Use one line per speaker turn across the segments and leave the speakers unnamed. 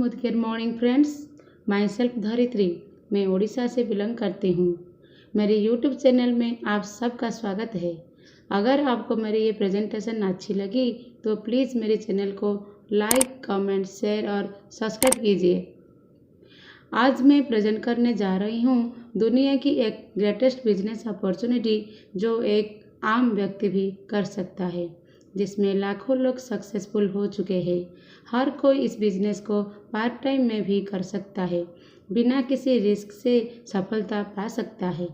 Good morning friends. Myself Dharitri, मैं उड़ीसा से belong करती हूँ। मेरे यूट्यूब चैनल में आप सबका स्वागत है। अगर आपको मेरी ये प्रेजेंटेशन अच्छी लगी तो प्लीज़ मेरे चैनल को लाइक, कमेंट, शेयर और सब्सक्राइब कीजिए। आज मैं प्रेजेंट करने जा रही हूँ दुनिया की एक ग्रेटेस्ट बिजनेस अपॉर्चुनिटी जो एक आम व्यक्ति भी कर सकता है, जिसमें लाखों लोग सक्सेसफुल हो चुके हैं। हर कोई इस बिजनेस को पार्ट टाइम में भी कर सकता है, बिना किसी रिस्क से सफलता पा सकता है।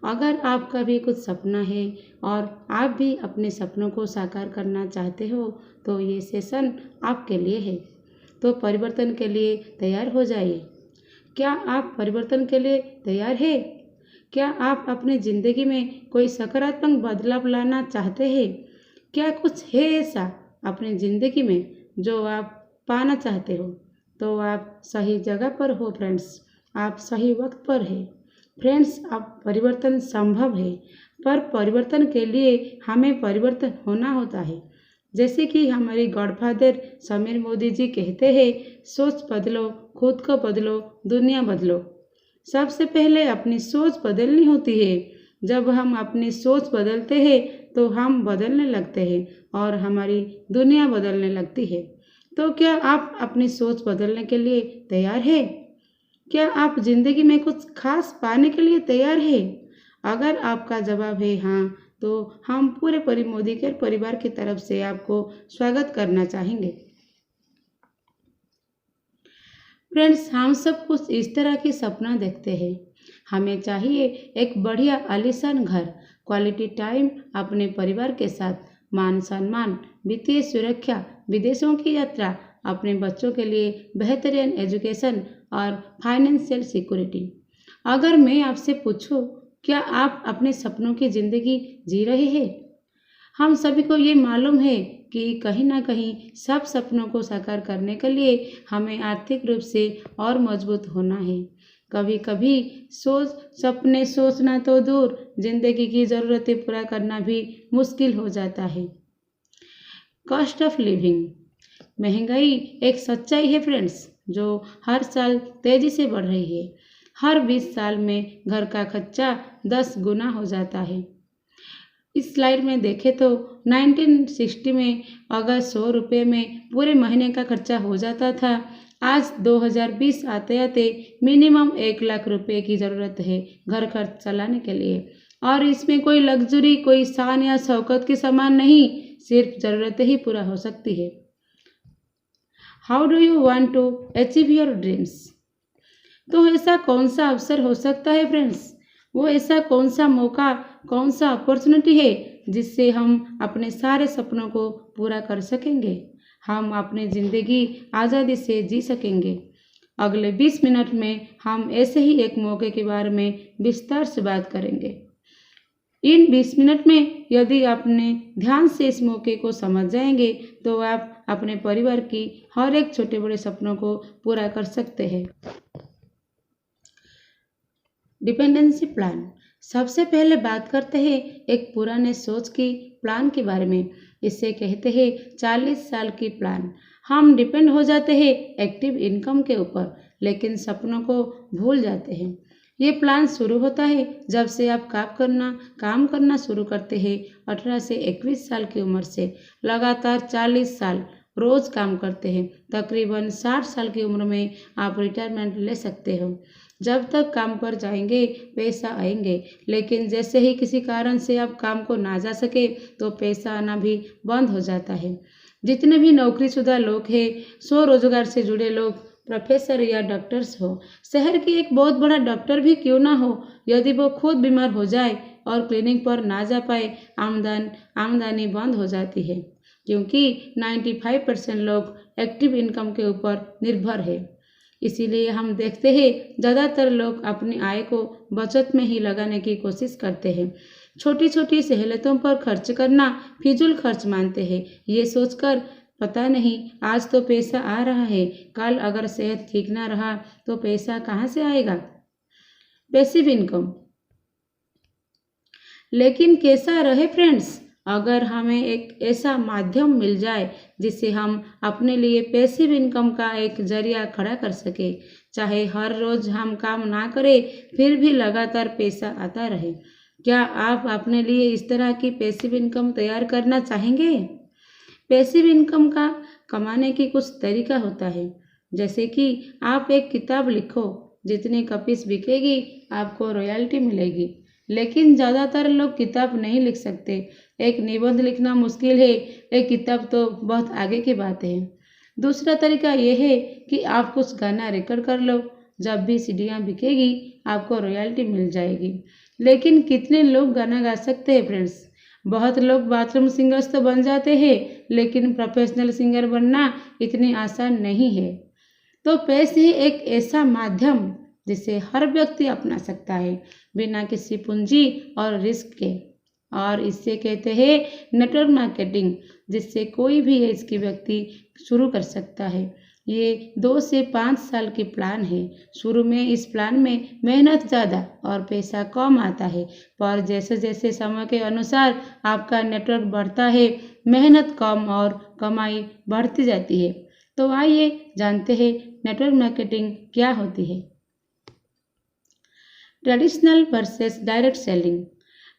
अगर आपका भी कुछ सपना है और आप भी अपने सपनों को साकार करना चाहते हो तो ये सेशन आपके लिए है। तो परिवर्तन के लिए तैयार हो जाइए। क्या आप परिवर्तन के लिए तैयार हैं? क्या आप अपनी ज़िंदगी में कोई सकारात्मक बदलाव लाना चाहते हैं? क्या कुछ है ऐसा अपनी ज़िंदगी में जो आप पाना चाहते हो? तो आप सही जगह पर हो फ्रेंड्स, आप सही वक्त पर हैं। फ्रेंड्स, अब परिवर्तन संभव है, पर परिवर्तन के लिए हमें परिवर्तन होना होता है। जैसे कि हमारे गॉडफादर समीर मोदी जी कहते हैं, सोच बदलो, खुद को बदलो, दुनिया बदलो। सबसे पहले अपनी सोच बदलनी होती है। जब हम अपनी सोच बदलते हैं तो हम बदलने लगते हैं और हमारी दुनिया बदलने लगती है। तो क्या आप अपनी सोच बदलने के लिए तैयार हैं? क्या आप जिंदगी में कुछ खास पाने के लिए तैयार हैं? अगर आपका जवाब है हाँ, तो हम पूरे मोदी केयर परिवार की तरफ से आपको स्वागत करना चाहेंगे। फ्रेंड्स, हम सब कुछ इस तरह के सपना देखते हैं। हमें चाहिए एक बढ़िया आलीशान घर, क्वालिटी टाइम अपने परिवार के साथ, मान सम्मान, वित्तीय सुरक्षा, विदेशों की यात्रा, अपने बच्चों के लिए बेहतरीन एजुकेशन और फाइनेंशियल सिक्योरिटी। अगर मैं आपसे पूछूं, क्या आप अपने सपनों की ज़िंदगी जी रहे हैं? हम सभी को ये मालूम है कि कहीं ना कहीं सब सपनों को साकार करने के लिए हमें आर्थिक रूप से और मजबूत होना है। कभी कभी सपने सोचना तो दूर, जिंदगी की ज़रूरतें पूरा करना भी मुश्किल हो जाता है। कॉस्ट ऑफ लिविंग, महंगाई एक सच्चाई है फ्रेंड्स, जो हर साल तेजी से बढ़ रही है। हर 20 साल में घर का खर्चा 10 गुना हो जाता है। इस स्लाइड में देखें तो 1960 में अगर 100 रुपये में पूरे महीने का खर्चा हो जाता था, आज 2020 आते आते मिनिमम 1 लाख रुपए की ज़रूरत है घर खर्च चलाने के लिए। और इसमें कोई लग्जरी, कोई शान या शौकत के सामान नहीं, सिर्फ ज़रूरतें ही पूरा हो सकती है। How do you want to achieve your dreams? तो ऐसा कौन सा अवसर हो सकता है फ्रेंड्स? वो ऐसा कौन सा मौका, कौन सा अपॉर्चुनिटी है जिससे हम अपने सारे सपनों को पूरा कर सकेंगे, हम अपनी ज़िंदगी आज़ादी से जी सकेंगे। अगले 20 मिनट में हम ऐसे ही एक मौके के बारे में विस्तार से बात करेंगे। इन 20 मिनट में यदि आपने ध्यान से इस मौके को समझ जाएंगे तो आप अपने परिवार की हर एक छोटे बड़े सपनों को पूरा कर सकते हैं। डिपेंडेंसी प्लान, सबसे पहले बात करते हैं एक पुराने सोच की प्लान के बारे में। इसे कहते हैं 40 साल की प्लान। हम डिपेंड हो जाते हैं एक्टिव इनकम के ऊपर, लेकिन सपनों को भूल जाते हैं। ये प्लान शुरू होता है जब से आप काम करना शुरू करते हैं। 18 से 21 साल की उम्र से लगातार 40 साल रोज काम करते हैं। तकरीबन 60 साल की उम्र में आप रिटायरमेंट ले सकते हो। जब तक काम पर जाएंगे पैसा आएंगे, लेकिन जैसे ही किसी कारण से आप काम को ना जा सके तो पैसा आना भी बंद हो जाता है। जितने भी नौकरीशुदा लोग हैं, स्वरोजगार से जुड़े लोग, प्रोफेसर या डॉक्टर्स हो, शहर की एक बहुत बड़ा डॉक्टर भी क्यों ना हो, यदि वो खुद बीमार हो जाए और क्लिनिक पर ना जा पाए, आमदनी बंद हो जाती है, क्योंकि 95% लोग एक्टिव इनकम के ऊपर निर्भर है। इसीलिए हम देखते हैं ज़्यादातर लोग अपनी आय को बचत में ही लगाने की कोशिश करते हैं। छोटी छोटी सहूलियतों पर खर्च करना फिजूल खर्च मानते हैं, ये सोचकर पता नहीं आज तो पैसा आ रहा है, कल अगर सेहत ठीक ना रहा तो पैसा कहाँ से आएगा। पैसिव इनकम, लेकिन कैसा रहे फ्रेंड्स? अगर हमें एक ऐसा माध्यम मिल जाए जिससे हम अपने लिए पैसिव इनकम का एक जरिया खड़ा कर सके, चाहे हर रोज हम काम ना करें फिर भी लगातार पैसा आता रहे, क्या आप अपने लिए इस तरह की पैसिव इनकम तैयार करना चाहेंगे? पैसिव इनकम का कमाने की कुछ तरीका होता है, जैसे कि आप एक किताब लिखो, जितनी कॉपीज बिकेगी आपको रॉयल्टी मिलेगी। लेकिन ज़्यादातर लोग किताब नहीं लिख सकते। एक निबंध लिखना मुश्किल है, एक किताब तो बहुत आगे की बात है। दूसरा तरीका यह है कि आप कुछ गाना रिकॉर्ड कर लो, जब भी सीडियाँ बिकेगी आपको रॉयल्टी मिल जाएगी। लेकिन कितने लोग गाना गा सकते हैं फ्रेंड्स? बहुत लोग बाथरूम सिंगर्स तो बन जाते हैं, लेकिन प्रोफेशनल सिंगर बनना इतनी आसान नहीं है। तो पैसे एक ऐसा माध्यम जिसे हर व्यक्ति अपना सकता है, बिना किसी पूंजी और रिस्क के। और इससे कहते हैं नेटवर्क मार्केटिंग, जिससे कोई भी एज की व्यक्ति शुरू कर सकता है। ये 2 से 5 साल की प्लान है। शुरू में इस प्लान में मेहनत ज़्यादा और पैसा कम आता है, पर जैसे जैसे समय के अनुसार आपका नेटवर्क बढ़ता है, मेहनत कम और कमाई बढ़ती जाती है। तो आइए जानते हैं नेटवर्क मार्केटिंग क्या होती है। Traditional versus direct selling.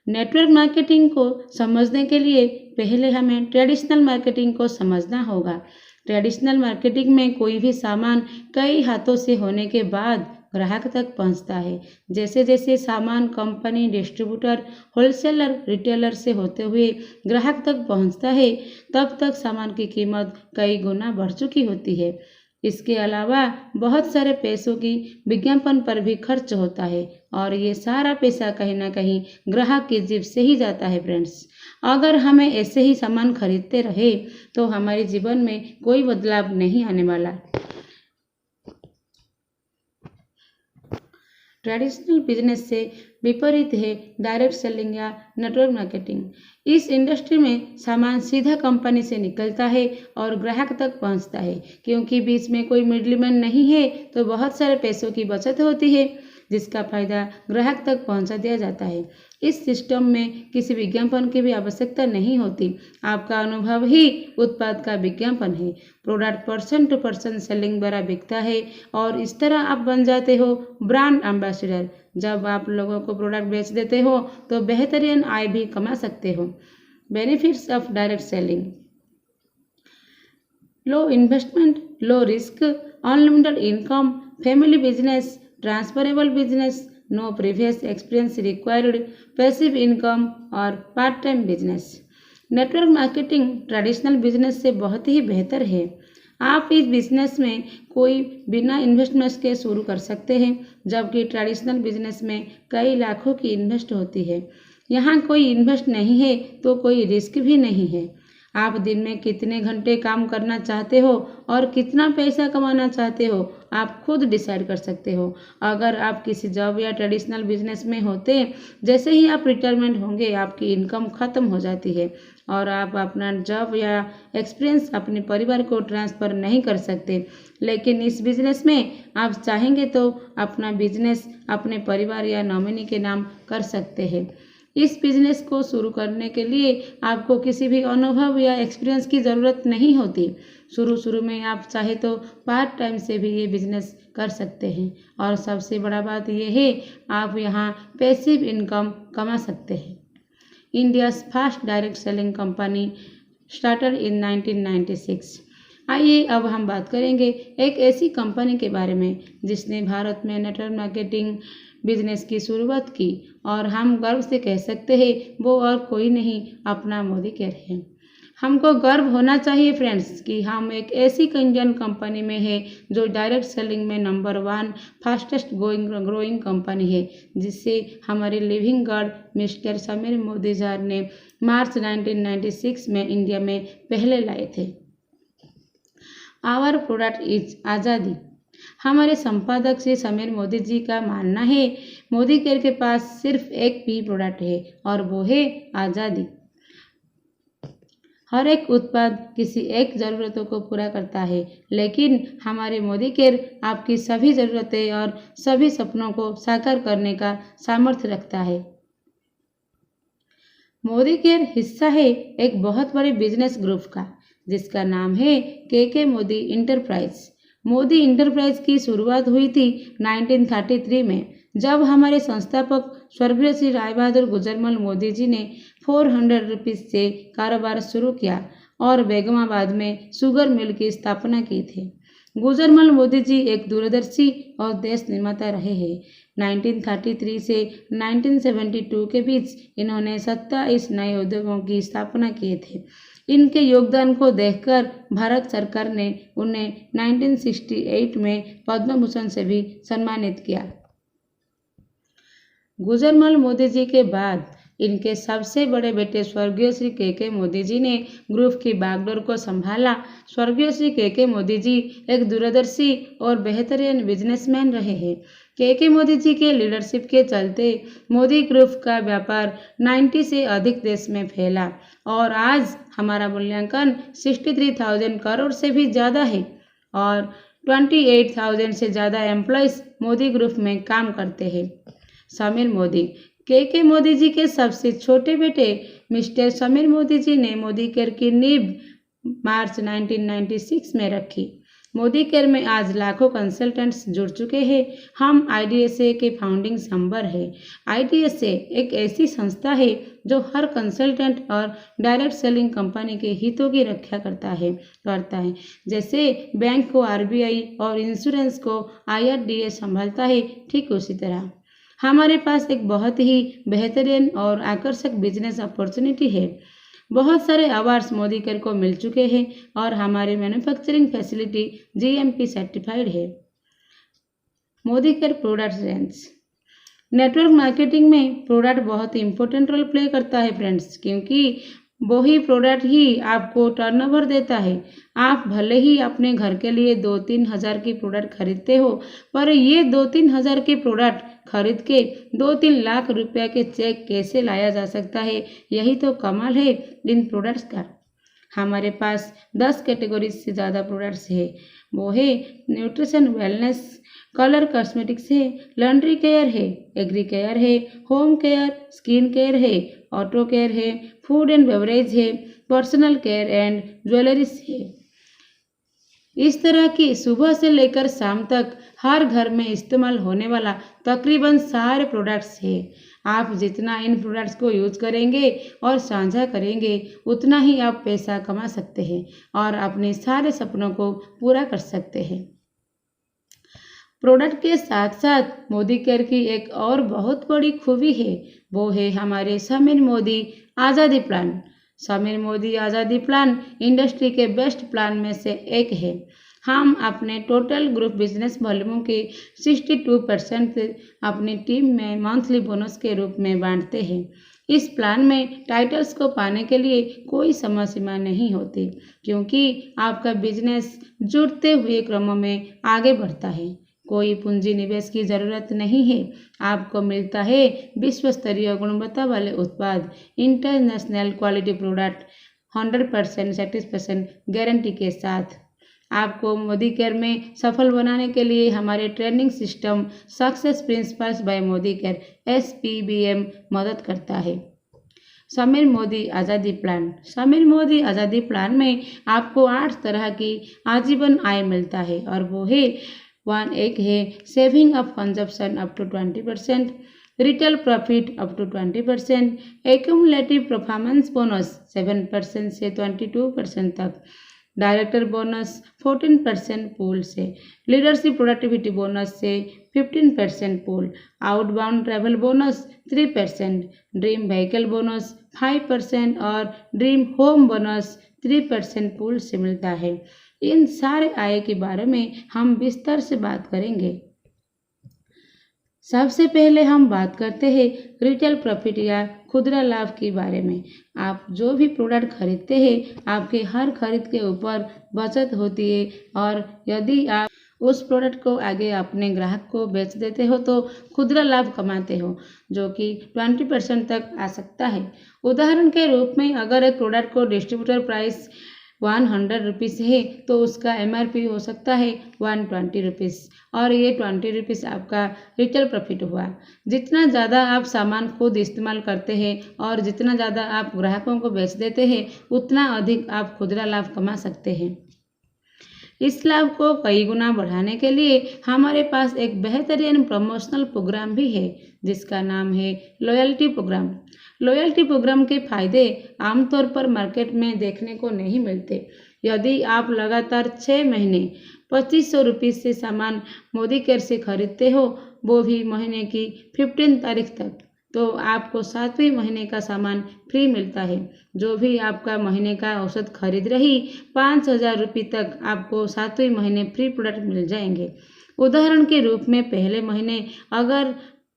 Network marketing को समझने के लिए पहले हमें ट्रेडिशनल मार्केटिंग को समझना होगा। ट्रेडिशनल मार्केटिंग में कोई भी सामान कई हाथों से होने के बाद ग्राहक तक पहुंचता है। जैसे जैसे सामान कंपनी, डिस्ट्रीब्यूटर, होलसेलर, रिटेलर से होते हुए ग्राहक तक पहुंचता है, तब तक सामान की कीमत कई गुना बढ़ चुकी होती है। इसके अलावा बहुत सारे पैसों की विज्ञापन पर भी खर्च होता है, और ये सारा पैसा कहीं ना कहीं ग्राहक की जेब से ही जाता है फ्रेंड्स। अगर हमें ऐसे ही सामान खरीदते रहे तो हमारे जीवन में कोई बदलाव नहीं आने वाला। ट्रेडिशनल बिजनेस से विपरीत है डायरेक्ट सेलिंग या नेटवर्क मार्केटिंग। इस इंडस्ट्री में सामान सीधा कंपनी से निकलता है और ग्राहक तक पहुंचता है। क्योंकि बीच में कोई मिडलमैन नहीं है, तो बहुत सारे पैसों की बचत होती है, जिसका फायदा ग्राहक तक पहुंचा दिया जाता है। इस सिस्टम में किसी विज्ञापन की भी आवश्यकता नहीं होती। आपका अनुभव ही उत्पाद का विज्ञापन है। Product person to person selling द्वारा बिकता है, और इस तरह आप बन जाते हो ब्रांड एम्बेसडर। जब आप लोगों को प्रोडक्ट बेच देते हो तो बेहतरीन आय भी कमा सकते हो। Benefits of direct selling: low investment, low risk, unlimited income, family business, transferable business, no previous experience required, passive income और part time business. Network marketing traditional business से बहुत ही बेहतर है। आप इस बिजनेस में कोई बिना इन्वेस्टमेंट के शुरू कर सकते हैं, जबकि ट्रेडिशनल बिजनेस में कई लाखों की इन्वेस्ट होती है। यहाँ कोई इन्वेस्ट नहीं है तो कोई रिस्क भी नहीं है। आप दिन में कितने घंटे काम करना चाहते हो और कितना पैसा कमाना चाहते हो, आप खुद डिसाइड कर सकते हो। अगर आप किसी जॉब या ट्रेडिशनल बिजनेस में होते, जैसे ही आप रिटायरमेंट होंगे आपकी इनकम खत्म हो जाती है, और आप अपना जॉब या एक्सपीरियंस अपने परिवार को ट्रांसफ़र नहीं कर सकते। लेकिन इस बिजनेस में आप चाहेंगे तो अपना बिजनेस अपने परिवार या नॉमिनी के नाम कर सकते हैं। इस बिजनेस को शुरू करने के लिए आपको किसी भी अनुभव या एक्सपीरियंस की ज़रूरत नहीं होती। शुरू में आप चाहे तो पार्ट टाइम से भी ये बिजनेस कर सकते हैं, और सबसे बड़ा बात यह है आप यहाँ पैसिव इनकम कमा सकते हैं। India's first direct selling company started in 1996। आइए अब हम बात करेंगे एक ऐसी कंपनी के बारे में जिसने भारत में नेटवर्क मार्केटिंग बिजनेस की शुरुआत की, और हम गर्व से कह सकते हैं वो और कोई नहीं, अपना मोदी केयर है। हमको गर्व होना चाहिए फ्रेंड्स कि हम एक ऐसी इंडियन कंपनी में है जो डायरेक्ट सेलिंग में नंबर 1 फास्टेस्ट ग्रोइंग कंपनी है, जिससे हमारे living god mister Sameer Modi ji ने मार्च 1996 में इंडिया में पहले लाए थे। आवर प्रोडक्ट इज आज़ादी। हमारे संपादक श्री समीर मोदी जी का मानना है मोदी केयर के पास सिर्फ एक भी प्रोडक्ट है, और वो है आज़ादी। हर एक उत्पाद किसी एक ज़रूरतों को पूरा करता है, लेकिन हमारे मोदी केयर आपकी सभी ज़रूरतें और सभी सपनों को साकार करने का सामर्थ्य रखता है। मोदी केयर हिस्सा है एक बहुत बड़े बिजनेस ग्रुप का जिसका नाम है के मोदी इंटरप्राइज। मोदी इंटरप्राइज की शुरुआत हुई थी 1933 में, जब हमारे संस्थापक स्वर्गीय श्री राय बहादुर गुजरमल मोदी जी ने 400 रुपीज़ से कारोबार शुरू किया और बेगमाबाद में शुगर मिल की स्थापना की थी। गुजरमल मोदी जी एक दूरदर्शी और देश निर्माता रहे हैं। 1933 से 1972 के बीच इन्होंने 27 नए उद्योगों की स्थापना किए थे। इनके योगदान को देखकर भारत सरकार ने उन्हें 1968 में पद्म भूषण से भी सम्मानित किया। गुजरमल मोदी जी के बाद इनके सबसे बड़े बेटे स्वर्गीय श्री के मोदी जी ने ग्रुप की बागडोर को संभाला। स्वर्गीय श्री के मोदी जी एक दूरदर्शी और बेहतरीन बिजनेसमैन रहे हैं। के मोदी जी के लीडरशिप के चलते मोदी ग्रुप का व्यापार 90 से अधिक देश में फैला और आज हमारा मूल्यांकन 63,000 करोड़ से भी ज़्यादा है और 28,000 से ज़्यादा एम्प्लॉयज़ मोदी ग्रुप में काम करते हैं। समीर मोदी के मोदी जी के सबसे छोटे बेटे मिस्टर समीर मोदी जी ने मोदी केयर की नींव मार्च 1996 में रखी। मोदी केयर में आज लाखों कंसल्टेंट्स जुड़ चुके हैं। हम IDSA के फाउंडिंग मेंबर हैं। IDSA एक ऐसी संस्था है जो हर कंसल्टेंट और डायरेक्ट सेलिंग कंपनी के हितों की रक्षा करता है। जैसे बैंक को RBI और इंश्योरेंस को IRDA संभालता है, ठीक उसी तरह हमारे पास एक बहुत ही बेहतरीन और आकर्षक बिजनेस अपॉर्चुनिटी है। बहुत सारे अवार्ड्स मोदी केयर को मिल चुके हैं और हमारी मैन्युफैक्चरिंग फैसिलिटी GMP सर्टिफाइड है। Modi care product range. Network marketing में प्रोडक्ट बहुत ही इंपॉर्टेंट रोल प्ले करता है फ्रेंड्स, क्योंकि वही प्रोडक्ट ही आपको टर्नओवर देता है। आप भले ही अपने घर के लिए 2-3 हज़ार की प्रोडक्ट खरीदते हो, पर ये 2-3 हज़ार की प्रोडक्ट खरीद के 2-3 लाख रुपया के चेक कैसे लाया जा सकता है, यही तो कमाल है इन प्रोडक्ट्स का। हमारे पास 10 कैटेगरी से ज़्यादा प्रोडक्ट्स है। वो है न्यूट्रिशन, वेलनेस, कलर कॉस्मेटिक्स है, लॉन्ड्री केयर है, एग्री केयर है, होम केयर, स्किन केयर है, ऑटो केयर है, फूड एंड बेवरेज है, पर्सनल केयर एंड ज्वेलरीज है। इस तरह की सुबह से लेकर शाम तक हर घर में इस्तेमाल होने वाला तकरीबन सारे प्रोडक्ट्स है। आप जितना इन प्रोडक्ट्स को यूज करेंगे और साझा करेंगे, उतना ही आप पैसा कमा सकते हैं और अपने सारे सपनों को पूरा कर सकते हैं। प्रोडक्ट के साथ साथ मोदी केयर की एक और बहुत बड़ी खूबी है, वो है हमारे समीर मोदी आज़ादी प्लान। समीर मोदी आज़ादी प्लान इंडस्ट्री के बेस्ट प्लान में से एक है। हम अपने टोटल ग्रुप बिजनेस वॉल्यूम के 62% अपनी टीम में मंथली बोनस के रूप में बांटते हैं। इस प्लान में टाइटल्स को पाने के लिए कोई समय सीमा नहीं होती, क्योंकि आपका बिजनेस जुड़ते हुए क्रमों में आगे बढ़ता है। कोई पूंजी निवेश की जरूरत नहीं है। आपको मिलता है विश्व स्तरीय गुणवत्ता वाले उत्पाद, international quality product, 100% satisfaction guarantee के साथ। आपको मोदी केयर में सफल बनाने के लिए हमारे training system success principles by Modi care SPBM मदद करता है। समीर मोदी आज़ादी प्लान। समीर मोदी आज़ादी प्लान में आपको 8 तरह की आजीवन आय मिलता है और वो है एक है saving of consumption up to 20%, retail profit up to 20%, accumulative performance bonus 7% से 22% तक, डायरेक्टर बोनस 14% पूल से, लीडरशिप प्रोडक्टिविटी बोनस से 15% pool, outbound travel bonus 3%, dream vehicle bonus 5% और ड्रीम होम बोनस 3% पूल से मिलता है। इन सारे आय के बारे में हम विस्तार से बात करेंगे। सबसे पहले हम बात करते हैं रिटेल प्रॉफिट या खुदरा लाभ के बारे में। आप जो भी प्रोडक्ट खरीदते हैं, आपके हर खरीद के ऊपर बचत होती है और यदि आप उस प्रोडक्ट को आगे अपने ग्राहक को बेच देते हो तो खुदरा लाभ कमाते हो, जो कि 20% तक आ सकता है। उदाहरण के रूप में अगर एक प्रोडक्ट को डिस्ट्रीब्यूटर प्राइस 100 रुपीज़ है तो उसका MRP हो सकता है 120 रुपीज़, और ये 20 रुपीज़ आपका रिटेल प्रॉफिट हुआ। जितना ज़्यादा आप सामान खुद इस्तेमाल करते हैं और जितना ज़्यादा आप ग्राहकों को बेच देते हैं, उतना अधिक आप खुदरा लाभ कमा सकते हैं। इस लाभ को कई गुना बढ़ाने के लिए हमारे पास एक बेहतरीन प्रमोशनल प्रोग्राम भी है, जिसका नाम है लॉयल्टी प्रोग्राम। लॉयल्टी प्रोग्राम के फायदे आमतौर पर मार्केट में देखने को नहीं मिलते। यदि आप लगातार 6 महीने 2500 रुपीज़ से सामान मोदी केयर से खरीदते हो, वो भी महीने की 15 तारीख तक, तो आपको 7वें महीने का सामान फ्री मिलता है। जो भी आपका महीने का औसत खरीद रही 5000 रुपये तक आपको 7वें महीने फ्री प्रोडक्ट मिल जाएंगे। उदाहरण के रूप में पहले महीने अगर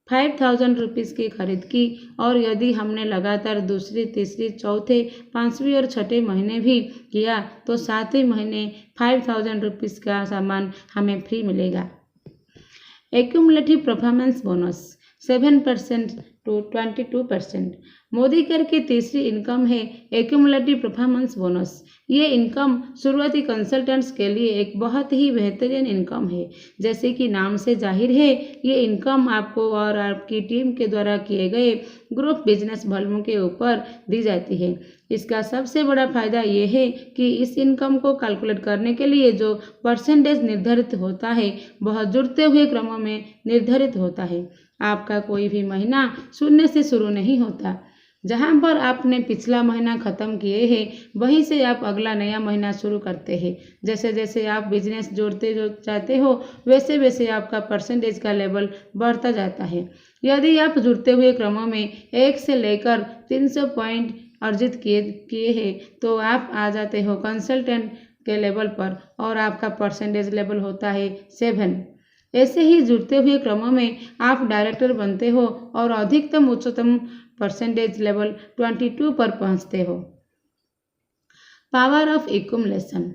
5000 रुपीज़ की खरीद की और यदि हमने लगातार दूसरी, तीसरी, चौथे, 5वीं और 6ठे महीने भी किया तो 7वें महीने 5000 रुपीज़ का सामान हमें फ्री मिलेगा। Accumulative performance bonus 7% to 22%। Modi care की तीसरी इनकम है एक्यूमुलेटिव परफॉर्मेंस बोनस। ये इनकम शुरुआती कंसल्टेंट्स के लिए एक बहुत ही बेहतरीन इनकम है। जैसे कि नाम से जाहिर है, ये इनकम आपको और आपकी टीम के द्वारा किए गए ग्रुप बिजनेस वॉल्यूम के ऊपर दी जाती है। इसका सबसे बड़ा फायदा ये है कि इस इनकम को कैलकुलेट करने के लिए जो परसेंटेज निर्धारित होता है वह जुड़ते हुए क्रमों में निर्धारित होता है। आपका कोई भी महीना शून्य से शुरू नहीं होता। जहां पर आपने पिछला महीना खत्म किए हैं, वहीं से आप अगला नया महीना शुरू करते हैं। जैसे जैसे आप बिजनेस जोड़ते जाते हो, वैसे वैसे आपका परसेंटेज का लेवल बढ़ता जाता है। यदि आप जुड़ते हुए क्रमों में 1 से लेकर 300 पॉइंट अर्जित किए हैं, तो आप आ जाते हो कंसल्टेंट के लेवल पर और आपका परसेंटेज लेवल होता है 7। ऐसे ही जुड़ते हुए क्रमों में आप डायरेक्टर बनते हो और अधिकतम उच्चतम परसेंटेज लेवल 22 पर पहुंचते हो। Power of accumulation.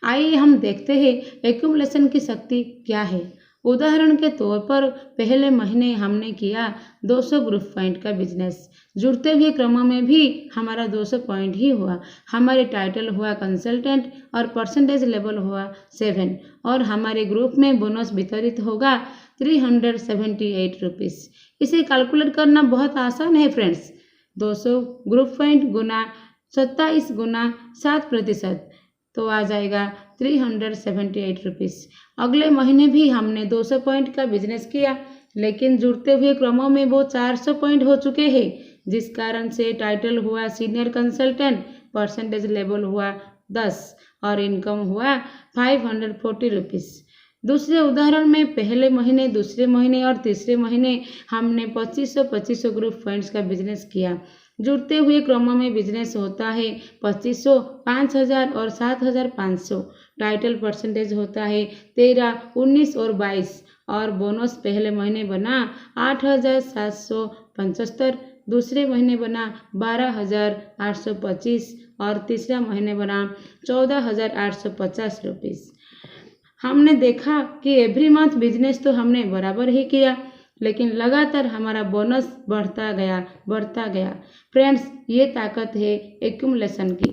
आइए हम देखते हैं एक्यूमुलेशन की शक्ति क्या है। उदाहरण के तौर पर पहले महीने हमने किया 200 ग्रुप पॉइंट का बिजनेस। जुड़ते हुए क्रमों में भी हमारा 200 पॉइंट ही हुआ। हमारे टाइटल हुआ कंसल्टेंट और परसेंटेज लेवल हुआ 7 और हमारे ग्रुप में बोनस वितरित होगा 378 रुपीज़। इसे कैलकुलेट करना बहुत आसान है फ्रेंड्स। 200 ग्रुप पॉइंट गुना 27 गुना 7% तो आ जाएगा 378 रुपीज़। अगले महीने भी हमने 200 पॉइंट का बिजनेस किया, लेकिन जुड़ते हुए क्रमों में वो 400 पॉइंट हो चुके हैं, जिस कारण से टाइटल हुआ सीनियर कंसल्टेंट, परसेंटेज लेवल हुआ 10 और इनकम हुआ 540 रुपीज़। दूसरे उदाहरण में पहले महीने, दूसरे महीने और तीसरे महीने हमने 2500 ग्रुप पॉइंट्स का बिजनेस किया। जुड़ते हुए क्रमों में बिजनेस होता है 2500, 5000 और 7500। टाइटल परसेंटेज होता है 13, 19 और 22 और बोनस पहले महीने बना 8775, दूसरे महीने बना 12825 और तीसरा महीने बना 14850 रुपीज़। हमने देखा कि एवरी मंथ बिजनेस तो हमने बराबर ही किया, लेकिन लगातार हमारा बोनस बढ़ता गया। फ्रेंड्स, ये ताकत है एक्यूमुलेशन की।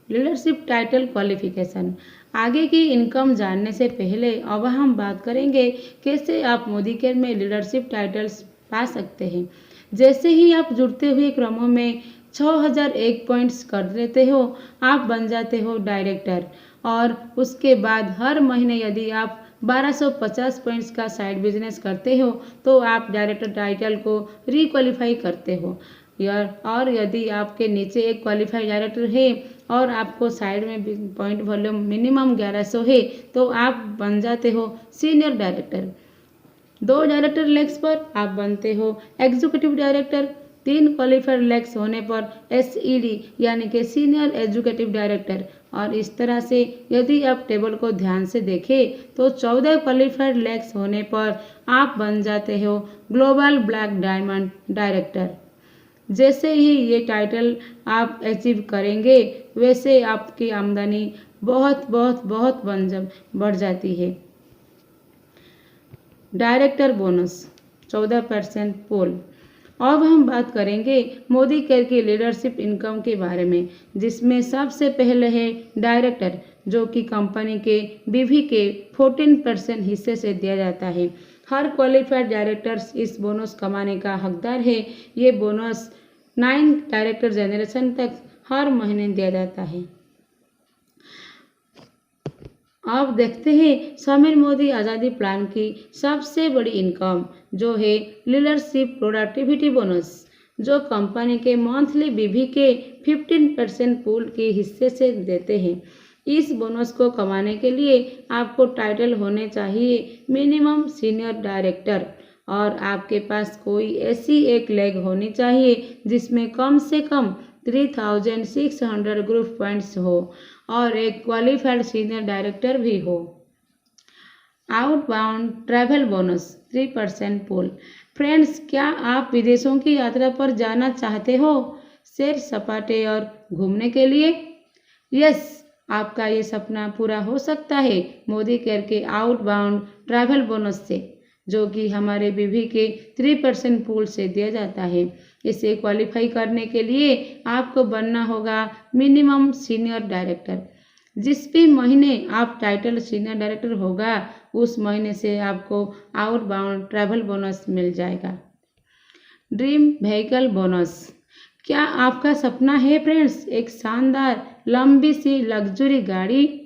Leadership title qualification. आगे की इनकम जानने से पहले अब हम बात करेंगे कैसे आप मोदी केयर में लीडरशिप टाइटल्स पा सकते हैं। जैसे ही आप जुड़ते हुए क्रमों में 6001 पॉइंट्स कर लेते हो, आप बन जाते हो डायरेक्टर और उसके बाद हर महीने यदि आप 1250 पॉइंट्स का साइड बिजनेस करते हो तो आप डायरेक्टर टाइटल को रिक्वालीफाई करते हो। और यदि आपके नीचे एक क्वालिफाइड डायरेक्टर है और आपको साइड में पॉइंट वॉल्यूम मिनिमम 1100 है तो आप बन जाते हो सीनियर डायरेक्टर। 2 डायरेक्टर लेग्स पर आप बनते हो एग्जीक्यूटिव डायरेक्टर। 3 क्वालिफाइड लेग्स होने पर SED यानी कि सीनियर एग्जीक्यूटिव डायरेक्टर। और इस तरह से यदि आप टेबल को ध्यान से देखें तो 14 क्वालिफाइड लेग्स होने पर आप बन जाते हो ग्लोबल ब्लैक डायमंड डायरेक्टर। जैसे ही ये टाइटल आप अचीव करेंगे वैसे आपकी आमदनी बहुत बढ़ जाती है। डायरेक्टर बोनस 14% पोल। अब हम बात करेंगे मोदी केयर की लीडरशिप इनकम के बारे में, जिसमें सबसे पहले है डायरेक्टर, जो कि कंपनी के बीवी के 14% हिस्से से दिया जाता है। हर क्वालिफाइड डायरेक्टर्स इस बोनस कमाने का हकदार है। ये बोनस 9 डायरेक्टर जनरेशन तक हर महीने दिया जाता है। अब देखते हैं समीर मोदी आज़ादी प्लान की सबसे बड़ी इनकम, जो है लीडरशिप प्रोडक्टिविटी बोनस, जो कंपनी के मंथली बीवी के 15% पूल के हिस्से से देते हैं। इस बोनस को कमाने के लिए आपको टाइटल होने चाहिए मिनिमम सीनियर डायरेक्टर, और आपके पास कोई ऐसी एक लेग होनी चाहिए जिसमें कम से कम 3600 ग्रुप पॉइंट्स हो और एक क्वालिफाइड सीनियर डायरेक्टर भी हो। Outbound travel bonus 3% pool. Friends, क्या आप विदेशों की यात्रा पर जाना चाहते हो सैर सपाटे और घूमने के लिए? यस, आपका ये सपना पूरा हो सकता है मोदी केयर के आउटबाउंड ट्रैवल बोनस से, जो कि हमारे बीवी के 3% पूल से दिया जाता है। इसे क्वालिफाई करने के लिए आपको बनना होगा मिनिमम सीनियर डायरेक्टर। जिस भी महीने आप टाइटल सीनियर डायरेक्टर होगा, उस महीने से आपको आउटबाउंड ट्रैवल बोनस मिल जाएगा। Dream vehicle bonus. क्या आपका सपना है फ्रेंड्स एक शानदार लंबी सी लग्जरी गाड़ी?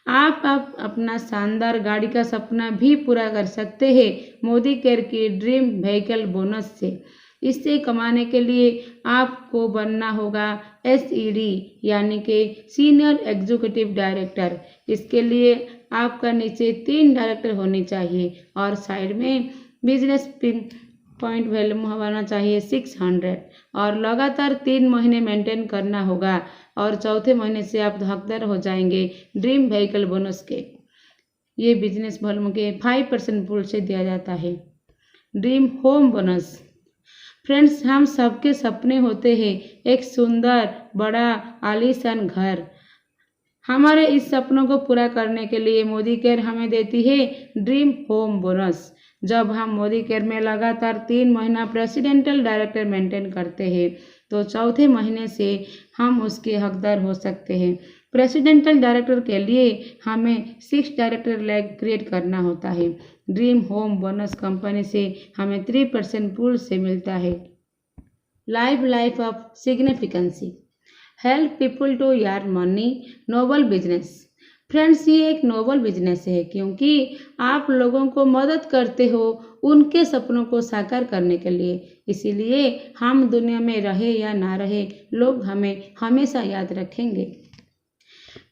आप अपना शानदार गाड़ी का सपना भी पूरा कर सकते हैं मोदी केयर की ड्रीम व्हीकल बोनस से। इसे कमाने के लिए आपको बनना होगा SED, यानी कि सीनियर एग्जीक्यूटिव डायरेक्टर। इसके लिए आपका नीचे 3 डायरेक्टर होने चाहिए और साइड में बिजनेस पॉइंट वैल्यू होना चाहिए 600, और लगातार 3 महीने मेंटेन करना होगा, और चौथे महीने से आप हकदार हो जाएंगे ड्रीम व्हीकल बोनस के। ये बिजनेस वॉल्यूम के 5% पूल से दिया जाता है। Dream home bonus. फ्रेंड्स, हम सबके सपने होते हैं एक सुंदर बड़ा आलीशान घर। हमारे इस सपनों को पूरा करने के लिए मोदी केयर हमें देती है ड्रीम होम बोनस। जब हम मोदी केयर में लगातार 3 महीना प्रेसिडेंटल डायरेक्टर मेंटेन करते हैं, तो चौथे महीने से हम उसके हकदार हो सकते हैं। प्रेसिडेंटल डायरेक्टर के लिए हमें 6 डायरेक्टर लेग क्रिएट करना होता है। ड्रीम होम बोनस कंपनी से हमें 3% पूल से मिलता है। Life of significancy. Help people to earn money. Noble business. Friends, ये एक नोबल बिजनेस है क्योंकि आप लोगों को मदद करते हो उनके सपनों को साकार करने के लिए। इसीलिए हम दुनिया में रहे या ना रहे, लोग हमें हमेशा याद रखेंगे।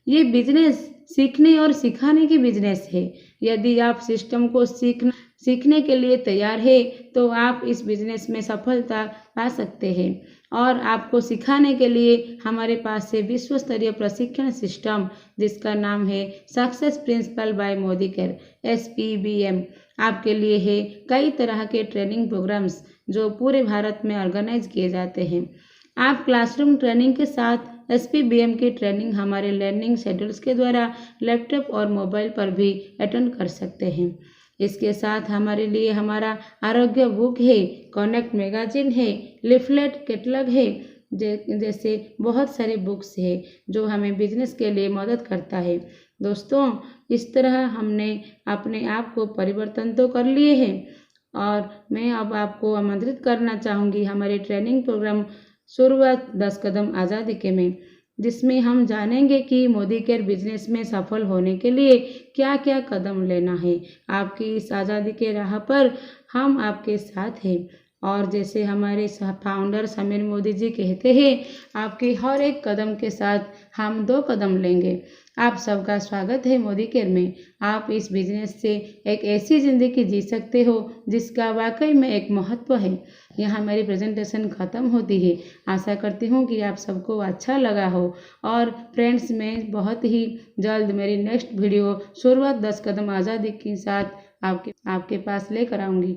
ये बिजनेस सीखने और सिखाने की बिजनेस है। यदि आप सिस्टम को सीखने के लिए तैयार है तो आप इस बिजनेस में सफलता पा सकते हैं। और आपको सिखाने के लिए हमारे पास है विश्व स्तरीय प्रशिक्षण सिस्टम, जिसका नाम है success principal bye Modi care SPBM। आपके लिए है कई तरह के ट्रेनिंग प्रोग्राम्स जो पूरे भारत में ऑर्गेनाइज किए जाते हैं। आप क्लासरूम ट्रेनिंग के साथ SPBM की ट्रेनिंग हमारे लर्निंग शेड्यूल्स के द्वारा लैपटॉप और मोबाइल पर भी अटेंड कर सकते हैं। इसके साथ हमारे लिए हमारा आरोग्य बुक है, कनेक्ट मैगजीन है, लिफलेट कैटलॉग है, जैसे बहुत सारे बुक्स है जो हमें बिजनेस के लिए मदद करता है। दोस्तों, इस तरह हमने अपने आप को परिवर्तन तो कर लिए हैं, और मैं अब आपको आमंत्रित करना चाहूँगी हमारे ट्रेनिंग प्रोग्राम शुरुआत 10 कदम आज़ादी के में, जिसमें हम जानेंगे कि मोदी केयर बिजनेस में सफल होने के लिए क्या क्या कदम लेना है। आपकी इस आज़ादी के राह पर हम आपके साथ हैं, और जैसे हमारे फाउंडर समीर मोदी जी कहते हैं, आपके हर एक कदम के साथ हम 2 कदम लेंगे। आप सबका स्वागत है मोदी केयर में। आप इस बिजनेस से एक ऐसी ज़िंदगी जी सकते हो जिसका वाकई में एक महत्व है। यहाँ मेरी प्रेजेंटेशन ख़त्म होती है। आशा करती हूँ कि आप सबको अच्छा लगा हो। और फ्रेंड्स, मैं बहुत ही जल्द मेरी नेक्स्ट वीडियो शुरुआत 10 कदम आज़ादी के साथ आपके पास लेकर आऊँगी।